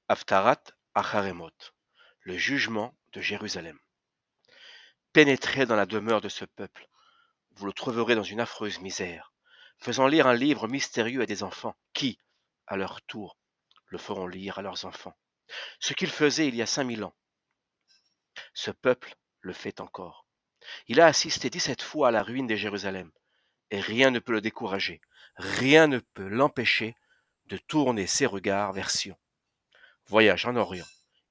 Haftarat Acharemot, le jugement de Jérusalem. Pénétrez dans la demeure de ce peuple, vous le trouverez dans une affreuse misère, faisant lire un livre mystérieux à des enfants qui, à leur tour, le feront lire à leurs enfants. Ce qu'il faisait il y a 5000 ans, ce peuple le fait encore. Il a assisté 17 fois à la ruine de Jérusalem, et rien ne peut le décourager, rien ne peut l'empêcher de tourner ses regards vers Sion. Voyage en Orient,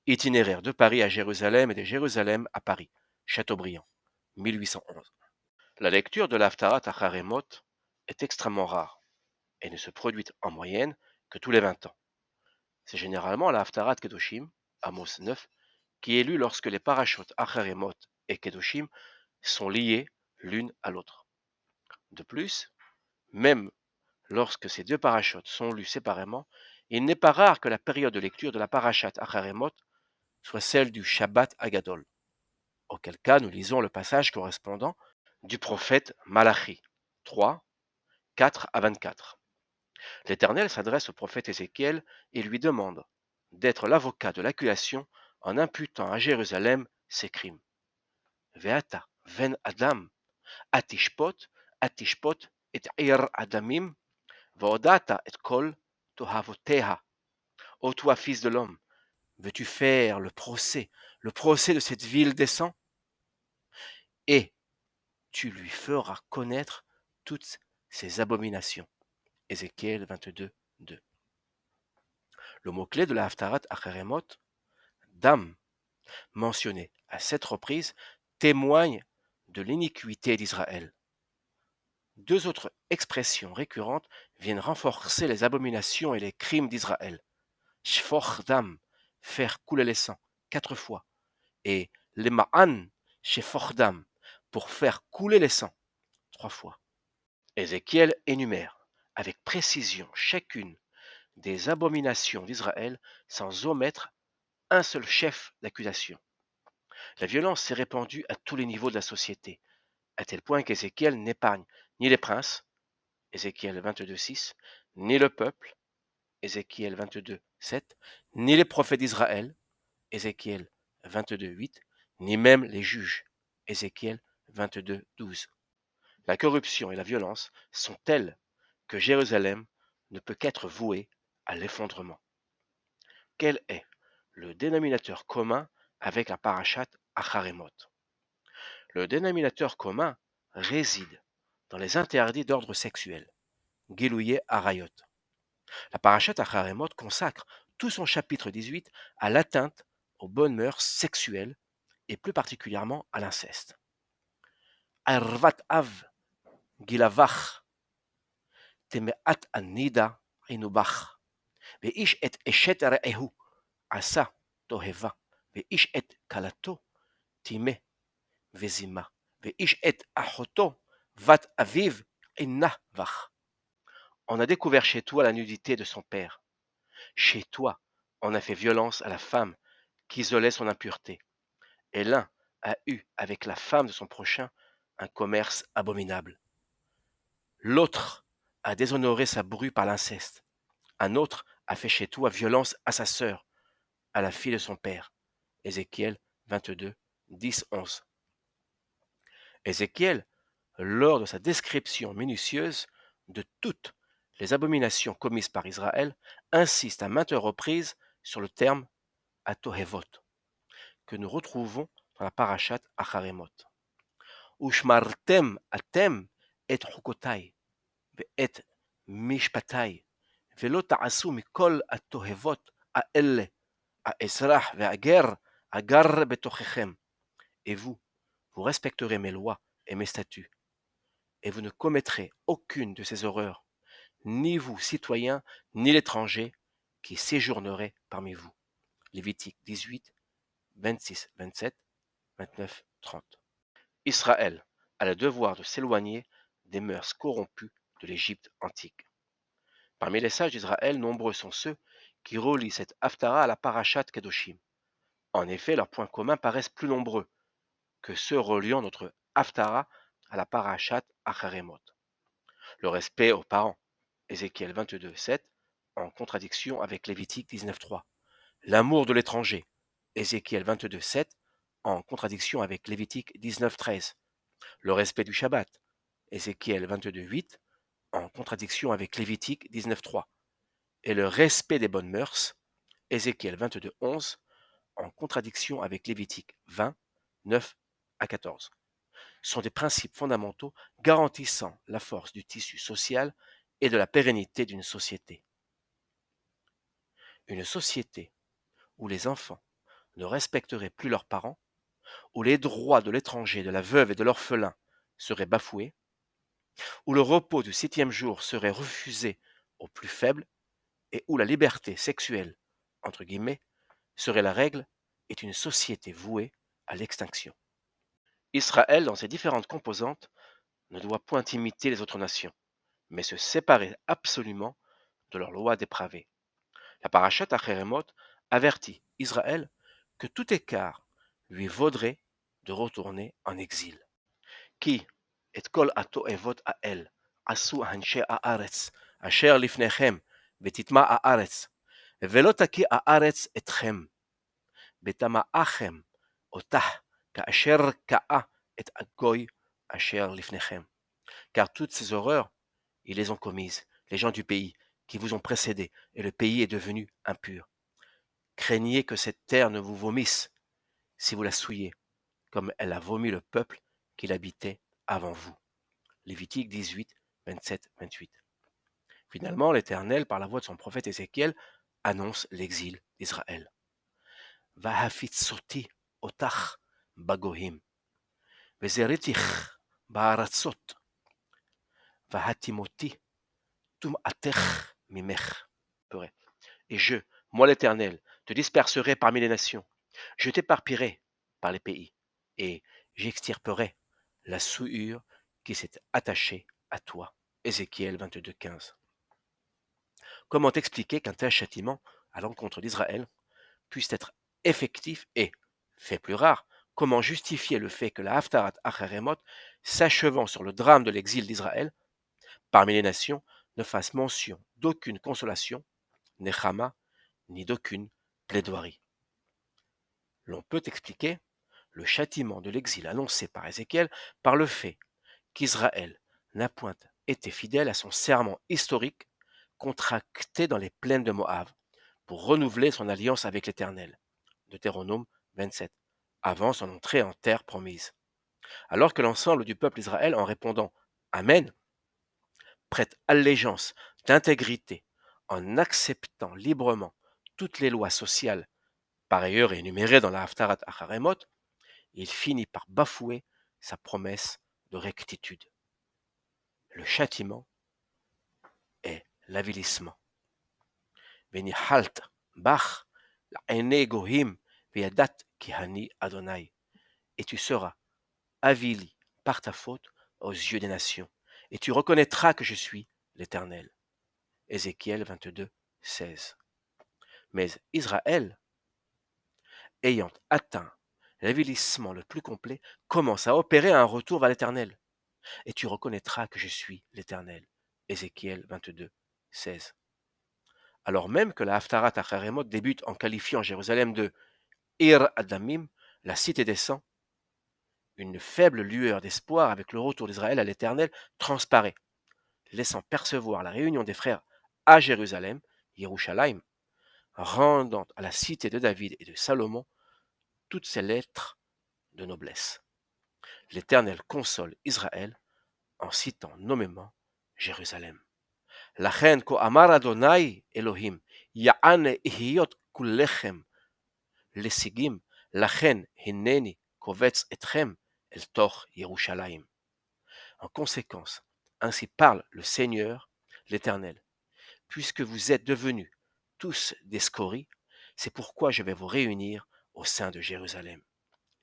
itinéraire de Paris à Jérusalem et de Jérusalem à Paris, Chateaubriand, 1811. La lecture de l'Haftarat Acharemot est extrêmement rare et ne se produit en moyenne que tous les 20 ans. C'est généralement la Haftarat Kedoshim, Amos 9, qui est lue lorsque les parachutes Acharemot et Kedoshim sont liés l'une à l'autre. De plus, même lorsque ces deux parachutes sont lus séparément, il n'est pas rare que la période de lecture de la parashat Acharemot soit celle du Shabbat Agadol, auquel cas nous lisons le passage correspondant du prophète Malachi 3, 4 à 24. L'Éternel s'adresse au prophète Ézéchiel et lui demande d'être l'avocat de l'accusation en imputant à Jérusalem ses crimes. Veata, ven Adam, atishpot et ir Adamim, vaodata et kol tohavoteha. Ô toi, fils de l'homme, veux-tu faire le procès de cette ville des sangs? Et tu lui feras connaître toutes ses abominations. Ézéchiel 22, 2. Le mot-clé de la Haftarat Acharemot, Dam, mentionné à 7 reprises, témoigne de l'iniquité d'Israël. Deux autres expressions récurrentes viennent renforcer les abominations et les crimes d'Israël. Shfoch Dam, faire couler les sangs, 4 fois, et Lema'an, Shfoch Dam, pour faire couler les sangs, 3 fois. Ézéchiel énumère avec précision chacune des abominations d'Israël sans omettre un seul chef d'accusation. La violence s'est répandue à tous les niveaux de la société, à tel point qu'Ézéchiel n'épargne ni les princes, Ézéchiel 22.6, ni le peuple, Ézéchiel 22.7, ni les prophètes d'Israël, Ézéchiel 22.8, ni même les juges, Ézéchiel 22.12. La corruption et la violence sont telles que Jérusalem ne peut qu'être vouée à l'effondrement. Quel est le dénominateur commun avec la parashat Acharemot? Le dénominateur commun réside dans les interdits d'ordre sexuel, Gilouye Arayot. La parashat Acharemot consacre tout son chapitre 18 à l'atteinte aux bonnes mœurs sexuelles et plus particulièrement à l'inceste. Arvat Av Gilavach Temeat Anida Inubach Veish et Eshet Re'ehu Asa Toheva Veish et Kalato Time Vezima Veish et Achoto Vat Aviv Innavach. On a découvert chez toi la nudité de son père. Chez toi, on a fait violence à la femme qui isolait son impureté. Et l'un a eu avec la femme de son prochain un commerce abominable. L'autre a déshonoré sa bru par l'inceste. Un autre a fait chez toi violence à sa sœur, à la fille de son père. Ézéchiel 22, 10, 11. Ézéchiel, lors de sa description minutieuse de toutes les abominations commises par Israël, insiste à maintes reprises sur le terme atohevot, que nous retrouvons dans la parashat Acharemot. Ushmartem atem et chukotai, et mishpatai, velo ta'asu mikol atohevot האלה, האזרח והגר, הגר בתוככם. Et vous, vous respecterez mes lois et mes statuts, et vous ne commettrez aucune de ces horreurs, ni vous, citoyens, ni l'étranger, qui séjournerez parmi vous. Lévitique 18, 26, 27, 29, 30. Israël a le devoir de s'éloigner des mœurs corrompues de l'Égypte antique. Parmi les sages d'Israël, nombreux sont ceux qui relient cette Haftara à la Parashat Kedoshim. En effet, leurs points communs paraissent plus nombreux que ceux reliant notre Haftara à la Parashat Acharemot. Le respect aux parents, Ézéchiel 22, 7, en contradiction avec Lévitique 19, 3. L'amour de l'étranger, Ézéchiel 22:7, en contradiction avec Lévitique 19:13. Le respect du Shabbat, Ézéchiel 22:8, en contradiction avec Lévitique 19:3. Et le respect des bonnes mœurs, Ézéchiel 22:11, en contradiction avec Lévitique 20, 9 à 14. Sont des principes fondamentaux garantissant la force du tissu social et de la pérennité d'une société. Une société où les enfants ne respecteraient plus leurs parents, où les droits de l'étranger, de la veuve et de l'orphelin seraient bafoués, où le repos du 7e jour serait refusé aux plus faibles et où la liberté sexuelle, entre guillemets, serait la règle, est une société vouée à l'extinction. Israël, dans ses différentes composantes, ne doit point imiter les autres nations, mais se séparer absolument de leurs lois dépravées. La parashat Acheremot avertit Israël que tout écart lui vaudrait de retourner en exil. Qui et kol hatoevot האל עשו אנשי הארץ אשר לפניכם ותטמע הארץ ולא תקיא הארץ אתכם בטמאכם אותה כאשר קאה את הגוי אשר לפניכם. Car toutes ces horreurs, ils les ont commises, les gens du pays qui vous ont précédés, et le pays est devenu impur. Craignez que cette terre ne vous vomisse si vous la souillez, comme elle a vomi le peuple qui l'habitait avant vous. Lévitique 18, 27, 28. Finalement, l'Éternel, par la voix de son prophète Ézéchiel, annonce l'exil d'Israël. Vahafitzoti otach bagohim, vezeritich ba'aratzot, vahatimoti tum'atech mimech. Et je, moi l'Éternel, te disperserai parmi les nations, je t'éparpillerai par les pays, et j'extirperai la souillure qui s'est attachée à toi. Ézéchiel 22, 15. Comment expliquer qu'un tel châtiment à l'encontre d'Israël puisse être effectif et, fait plus rare, comment justifier le fait que la Haftarat Acheremot, s'achevant sur le drame de l'exil d'Israël, parmi les nations, ne fasse mention d'aucune consolation, nechama, ni d'aucune plaidoirie. L'on peut expliquer le châtiment de l'exil annoncé par Ézéchiel par le fait qu'Israël n'a point été fidèle à son serment historique contracté dans les plaines de Moab pour renouveler son alliance avec l'Éternel. Deutéronome 27, avant son entrée en terre promise. Alors que l'ensemble du peuple d'Israël, en répondant Amen, prête allégeance d'intégrité en acceptant librement toutes les lois sociales par ailleurs énumérées dans la Haftarat Acharemot, il finit par bafouer sa promesse de rectitude. Le châtiment est l'avilissement. Venihalt bach la'enei gohim ve'yadat ki hani Adonai. Et tu seras avili par ta faute aux yeux des nations, et tu reconnaîtras que je suis l'Éternel. Ézéchiel 22, 16. Mais Israël, ayant atteint l'avilissement le plus complet, commence à opérer un retour vers l'Éternel. Et tu reconnaîtras que je suis l'Éternel. Ézéchiel 22, 16. Alors même que la Haftarat Acharemot débute en qualifiant Jérusalem de Ir Adamim, la cité des saints, une faible lueur d'espoir avec le retour d'Israël à l'Éternel transparaît, laissant percevoir la réunion des frères à Jérusalem, Yerushalayim, rendant à la cité de David et de Salomon toutes ses lettres de noblesse. L'Éternel console Israël en citant nommément Jérusalem. Lachen ko amar Adonai Elohim, ya'ane ihiyot kullechem, lesigim, lachen hineni kovetz etchem el toch Yerushalayim. En conséquence, ainsi parle le Seigneur, l'Éternel. Puisque vous êtes devenus tous des scories, c'est pourquoi je vais vous réunir au sein de Jérusalem.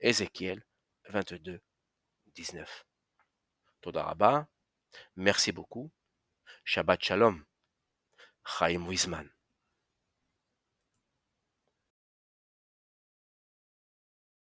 Ézéchiel 22, 19. Toda Rabba, merci beaucoup. Shabbat Shalom. Chaim Wiesman.